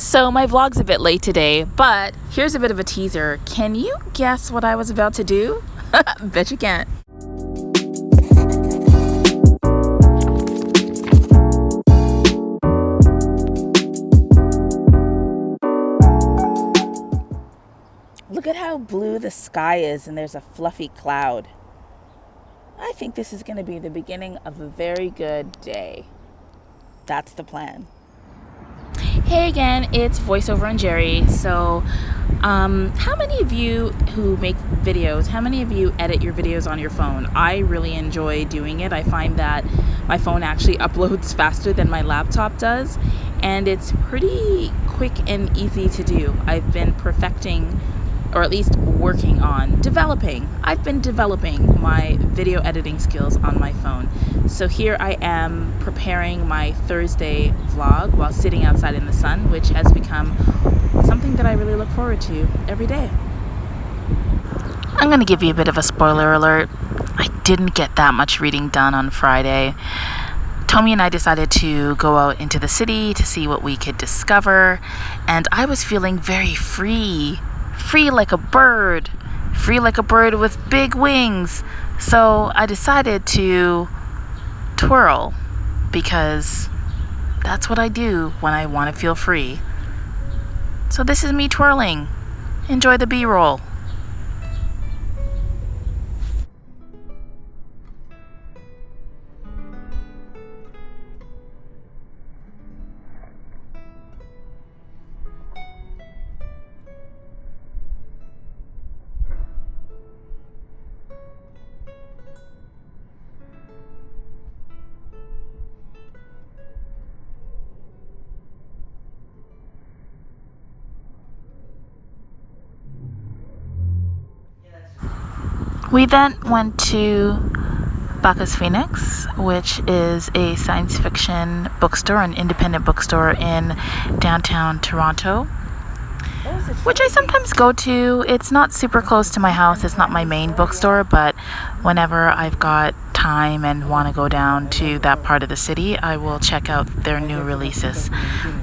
So my vlog's a bit late today, but here's a bit of a teaser. Can you guess what I was about to do? Bet you can't. Look at how blue the sky is, and there's a fluffy cloud. I think this is going to be the beginning of a very good day. That's the plan. Hey again, it's VoiceOver and Jerry. So, how many of you who make videos, how many of you edit your videos on your phone? I really enjoy doing it. I find that my phone actually uploads faster than my laptop does, and it's pretty quick and easy to do. I've been perfecting, or at least working on developing. I've been developing my video editing skills on my phone. So here I am preparing my Thursday vlog while sitting outside in the sun, which has become something that I really look forward to every day. I'm going to give you a bit of a spoiler alert. I didn't get that much reading done on Friday. Tommy and I decided to go out into the city to see what we could discover, and I was feeling very free like a bird with big wings. So I decided to twirl, because that's what I do when I want to feel free. So this is me twirling. Enjoy the B-roll. We then went to Bacchus Phoenix, which is a science fiction bookstore, an independent bookstore in downtown Toronto, which I sometimes go to. It's not super close to my house. It's not my main bookstore, but whenever I've got time and want to go down to that part of the city, I will check out their new releases.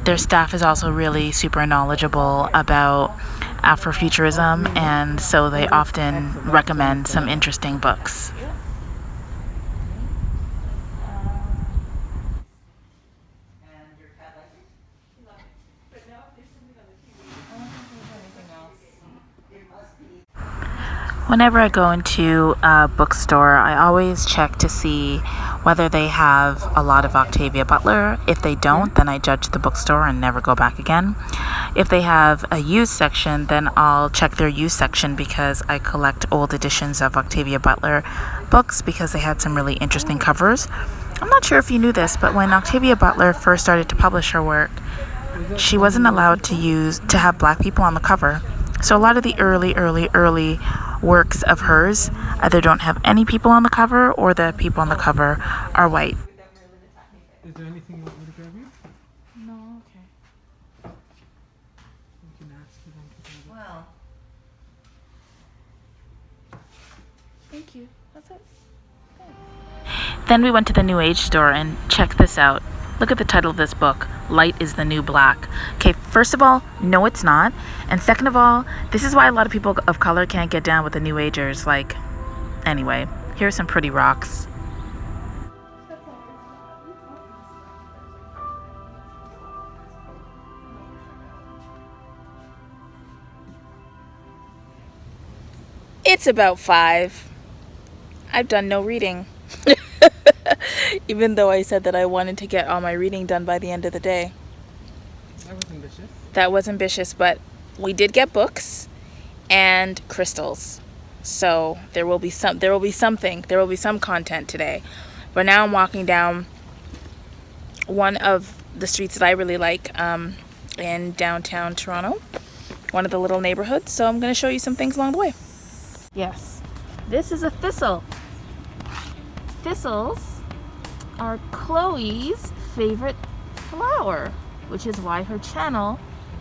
Their staff is also really super knowledgeable about Afrofuturism, and so they often recommend some interesting books. Whenever I go into a bookstore, I always check to see whether they have a lot of Octavia Butler. If they don't, then I judge the bookstore and never go back again. If they have a used section, then I'll check their used section, because I collect old editions of Octavia Butler books because they had some really interesting covers. I'm not sure if you knew this, but when Octavia Butler first started to publish her work, she wasn't allowed to have black people on the cover. So a lot of the early works of hers either don't have any people on the cover, or the people on the cover are white. Is there anything you want me to grab you? No, okay. You can ask for them to grab it. Well, thank you. That's it. Then we went to the New Age store, and check this out. Look at the title of this book, Light is the New Black. Okay, first of all, no it's not. And second of all, this is why a lot of people of color can't get down with the New Agers. Anyway, here's some pretty rocks. It's about 5. I've done no reading. Even though I said that I wanted to get all my reading done by the end of the day. That was ambitious. That was ambitious, but we did get books and crystals. So there will be some content today. But now I'm walking down one of the streets that I really like in downtown Toronto, one of the little neighborhoods. So I'm going to show you some things along the way. Yes, this is a thistle. Thistles are Chloe's favorite flower, which is why her channel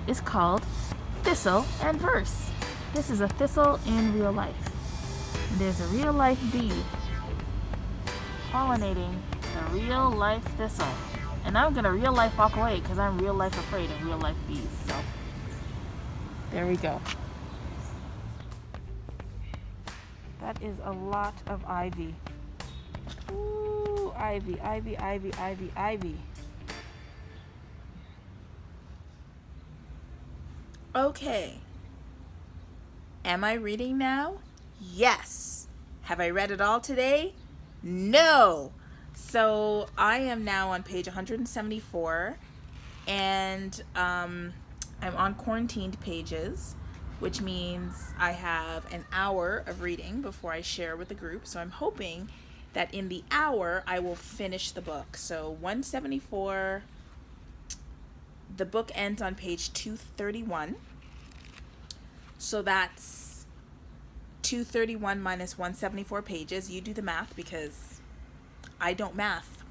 is called Thistle and Verse. This is a thistle in real life. There's a real life bee pollinating the real life thistle. And now I'm gonna real life walk away because I'm real life afraid of real life bees. So there we go. That is a lot of ivy. Ooh, ivy, ivy, ivy, ivy, ivy. Okay. Am I reading now? Yes. Have I read it all today? No. So I am now on page 174, and I'm on quarantined pages, which means I have an hour of reading before I share with the group. So I'm hoping that in the hour I will finish the book. So 174, the book ends on page 231. So that's 231 minus 174 pages. You do the math because I don't math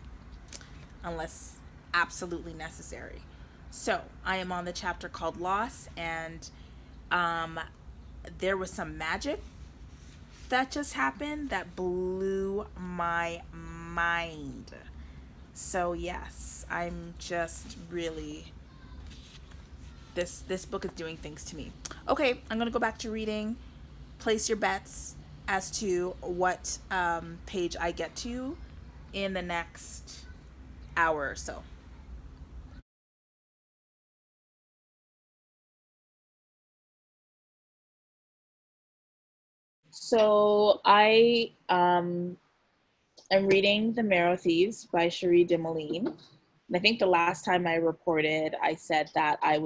unless absolutely necessary. So I am on the chapter called Loss, and there was some magic that just happened that blew my mind. So yes, I'm just really, this book is doing things to me. Okay, I'm gonna go back to reading. Place your bets as to what page I get to in the next hour or so. So I am reading The Marrow Thieves by Cherie Dimaline. And I think the last time I reported, I said that I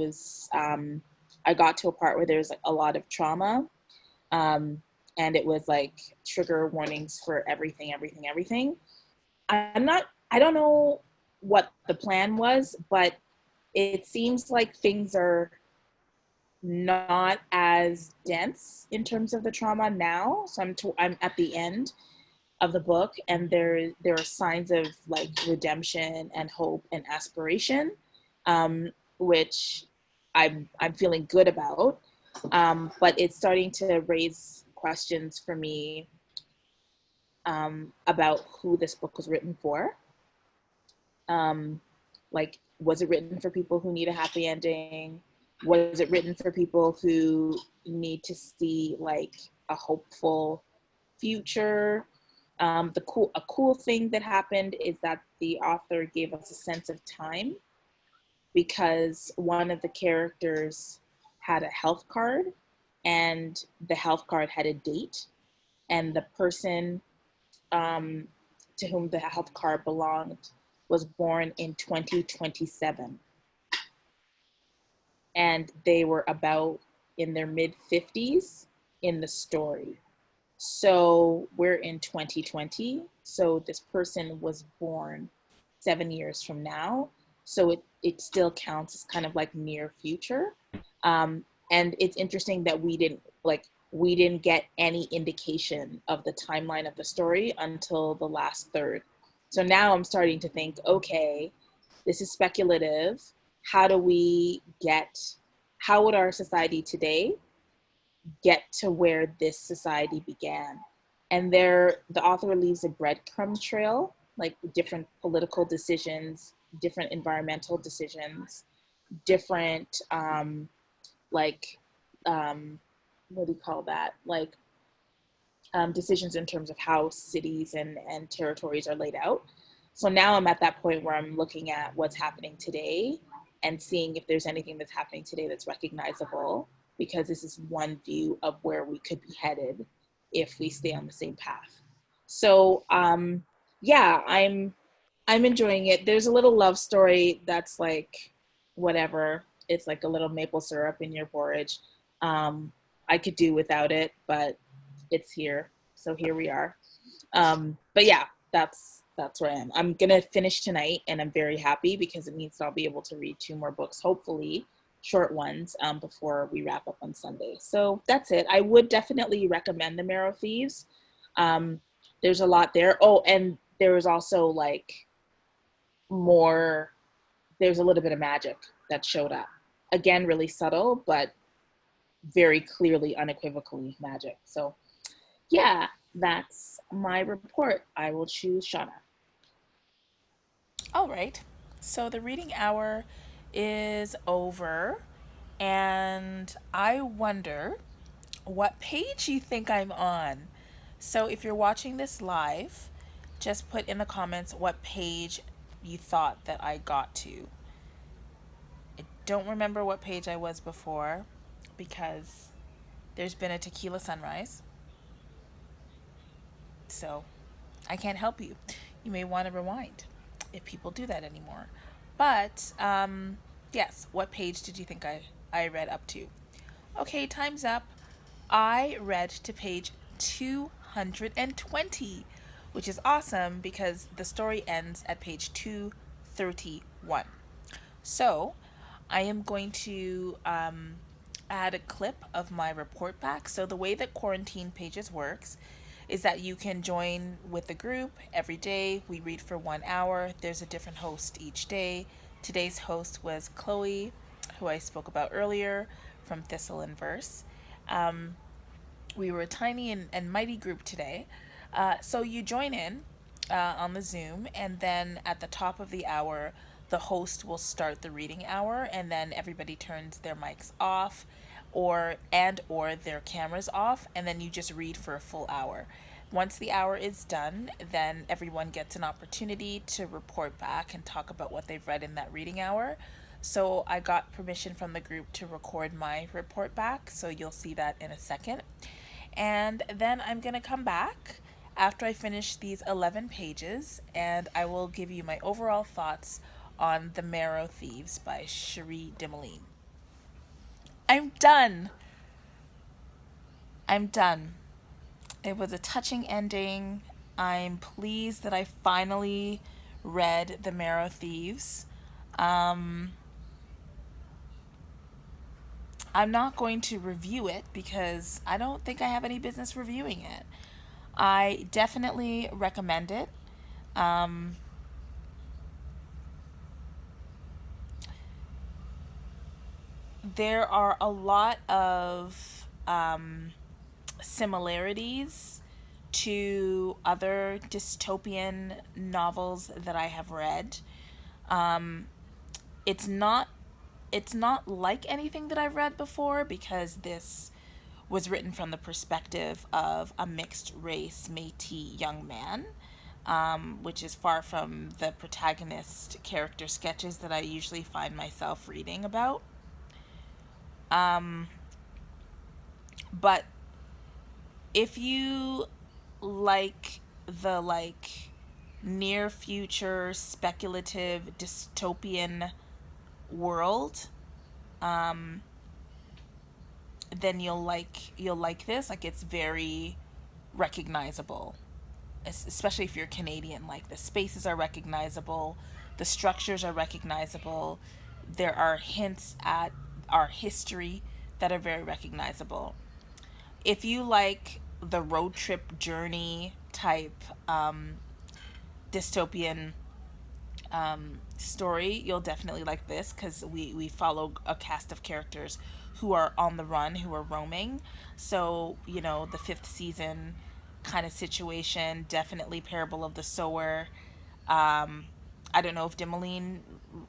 got to a part where there's like a lot of trauma. Um, and it was like trigger warnings for everything, everything, everything. I don't know what the plan was, but it seems like things are not as dense in terms of the trauma now. So I'm at the end of the book, and there are signs of like redemption and hope and aspiration, which I'm feeling good about. But it's starting to raise questions for me about who this book was written for. Um, like, was it written for people who need a happy ending? Was it written for people who need to see like a hopeful future? A cool thing that happened is that the author gave us a sense of time because one of the characters had a health card, and the health card had a date, and the person um, to whom the health card belonged was born in 2027, and they were about in their mid 50s in the story. So we're in 2020. So this person was born 7 years from now. So it still counts as kind of like near future. And it's interesting that we didn't get any indication of the timeline of the story until the last third. So now I'm starting to think, okay, this is speculative. How do we get, how would our society today get to where this society began? And there, the author leaves a breadcrumb trail, like different political decisions, different environmental decisions, different like what do you call that? Like decisions in terms of how cities and territories are laid out. So now I'm at that point where I'm looking at what's happening today and seeing if there's anything that's happening today that's recognizable, because this is one view of where we could be headed if we stay on the same path. So yeah, I'm enjoying it. There's a little love story that's like whatever. It's like a little maple syrup in your porridge. I could do without it, but it's here. So here we are. But yeah, that's where I am. I'm gonna finish tonight, and I'm very happy because it means I'll be able to read two more books, hopefully short ones, before we wrap up on Sunday. So that's it. I would definitely recommend The Marrow Thieves. Um, there's a lot there. Oh, and there was also like more. There's a little bit of magic that showed up. Again, really subtle, but very clearly, unequivocally magic. So yeah, that's my report. I will choose Shauna. All right. So the reading hour is over, and I wonder what page you think I'm on. So if you're watching this live, just put in the comments what page you thought that I got to. I don't remember what page I was before because there's been a tequila sunrise. So I can't help you. You may want to rewind if people do that anymore. But yes, what page did you think I read up to? Okay, time's up. I read to page 220, which is awesome because the story ends at page 231. So I am going to add a clip of my report back. So the way that Quarantine Pages works is that you can join with the group every day. We read for 1 hour. There's a different host each day. Today's host was Chloe, who I spoke about earlier from Thistle and Verse. We were a tiny and mighty group today. So you join in on the Zoom, and then at the top of the hour, the host will start the reading hour, and then everybody turns their mics off or their cameras off, and then you just read for a full hour. Once the hour is done, then everyone gets an opportunity to report back and talk about what they've read in that reading hour. So I got permission from the group to record my report back, so you'll see that in a second. And then I'm going to come back after I finish these 11 pages, and I will give you my overall thoughts on The Marrow Thieves by Cherie Dimaline. I'm done. I'm done. It was a touching ending. I'm pleased that I finally read The Marrow Thieves. I'm not going to review it because I don't think I have any business reviewing it. I definitely recommend it. There are a lot of similarities to other dystopian novels that I have read. It's not like anything that I've read before because this was written from the perspective of a mixed race Métis young man, which is far from the protagonist character sketches that I usually find myself reading about. But if you like the near future speculative dystopian world, then you'll like this. Like, it's very recognizable, especially if you're Canadian. Like, the spaces are recognizable, the structures are recognizable, there are hints at our history that are very recognizable. If you like the road trip journey type dystopian story, you'll definitely like this because we follow a cast of characters who are on the run, who are roaming. So, the fifth season kind of situation, definitely Parable of the Sower. I don't know if Dimaline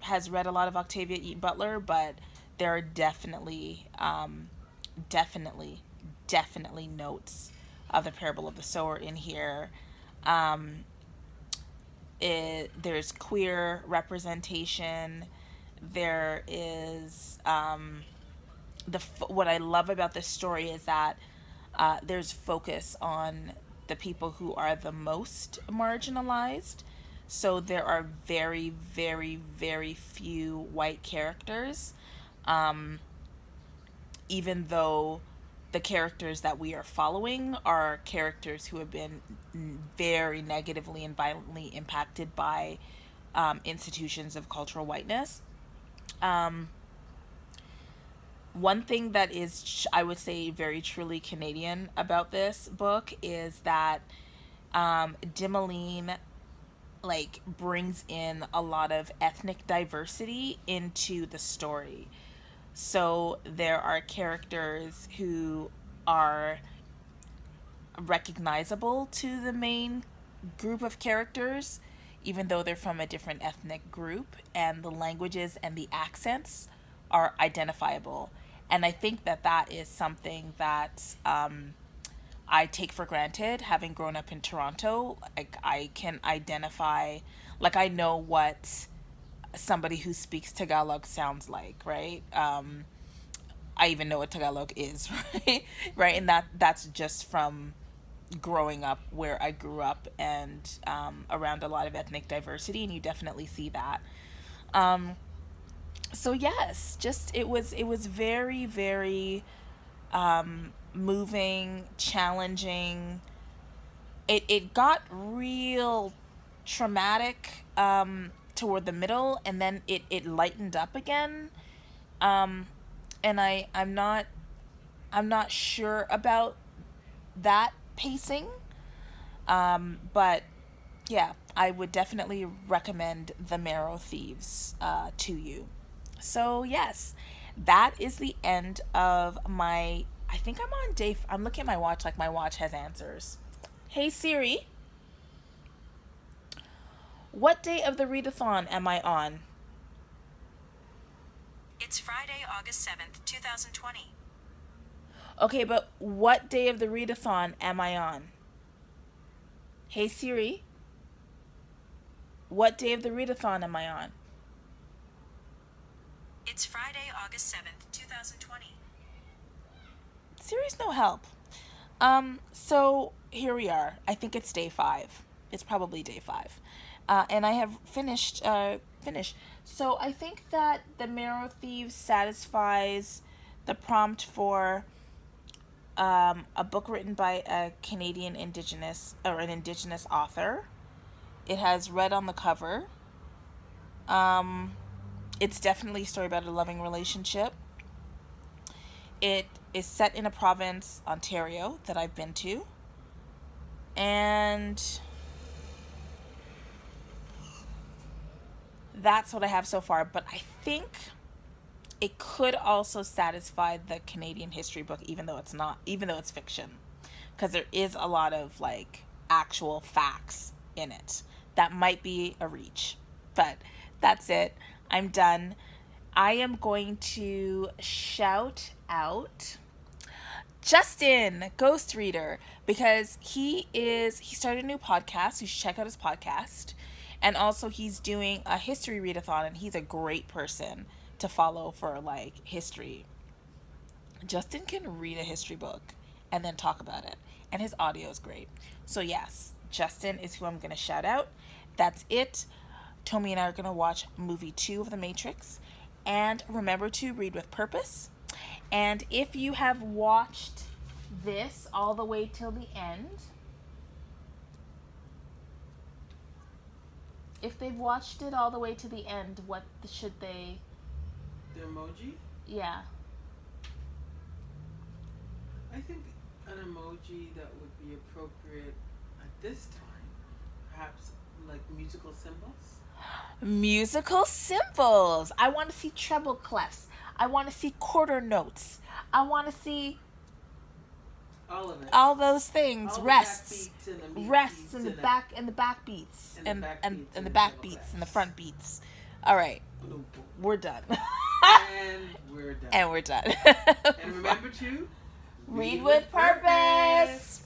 has read a lot of Octavia E. Butler, but there are definitely, definitely notes of the Parable of the Sower in here. There's queer representation. There is what I love about this story is that there's focus on the people who are the most marginalized. So there are very, very, very few white characters, even though the characters that we are following are characters who have been very negatively and violently impacted by institutions of cultural whiteness. One thing that is, I would say, very truly Canadian about this book is that Dimaline brings in a lot of ethnic diversity into the story. So there are characters who are recognizable to the main group of characters, even though they're from a different ethnic group, and the languages and the accents are identifiable. And I think that that is something that I take for granted, having grown up in Toronto. Like, I can identify, like, I know what somebody who speaks Tagalog sounds like, right? I even know what Tagalog is, right? Right, and that's just from growing up where I grew up, and around a lot of ethnic diversity, and you definitely see that. Um, so yes, just it was very, very moving, challenging. It got real traumatic toward the middle, and then it lightened up again. Um, and I'm not sure about that pacing. But yeah, I would definitely recommend The Marrow Thieves to you. So yes, that is the end of my. I think I'm on day. I'm looking at my watch, like my watch has answers. Hey Siri, what day of the readathon am I on? It's Friday, August 7th, 2020. Okay, but what day of the readathon am I on? Hey Siri, what day of the readathon am I on? It's Friday, August 7th, 2020. Siri's no help. So here we are. I think it's day 5. It's probably day 5. And I have finished. So I think that The Marrow Thieves satisfies the prompt for a book written by a Canadian Indigenous, or an Indigenous author. It has red on the cover. It's definitely a story about a loving relationship. It is set in a province, Ontario, that I've been to. And that's what I have so far. But I think it could also satisfy the Canadian history book, even though it's fiction. Because there is a lot of, like, actual facts in it. That might be a reach. But that's it. I'm done. I am going to shout out Justin, Ghost Reader, because he started a new podcast. You should check out his podcast. And also he's doing a history readathon, and he's a great person to follow for, like, history. Justin can read a history book and then talk about it. And his audio is great. So yes, Justin is who I'm going to shout out. That's it. Tommy and I are going to watch movie 2 of The Matrix. And remember to read with purpose. And if you have watched this all the way till the end, if they've watched it all the way to the end, what should they... The emoji? Yeah. I think an emoji that would be appropriate at this time, perhaps like musical symbols. Musical symbols. I want to see treble clefs. I want to see quarter notes. I want to see all of it. All those things. All rests. Rests and the back and the back beats. And the back beats clefs. and the front beats. All right. We're done. And we're done. And we're done. And remember to read with purpose.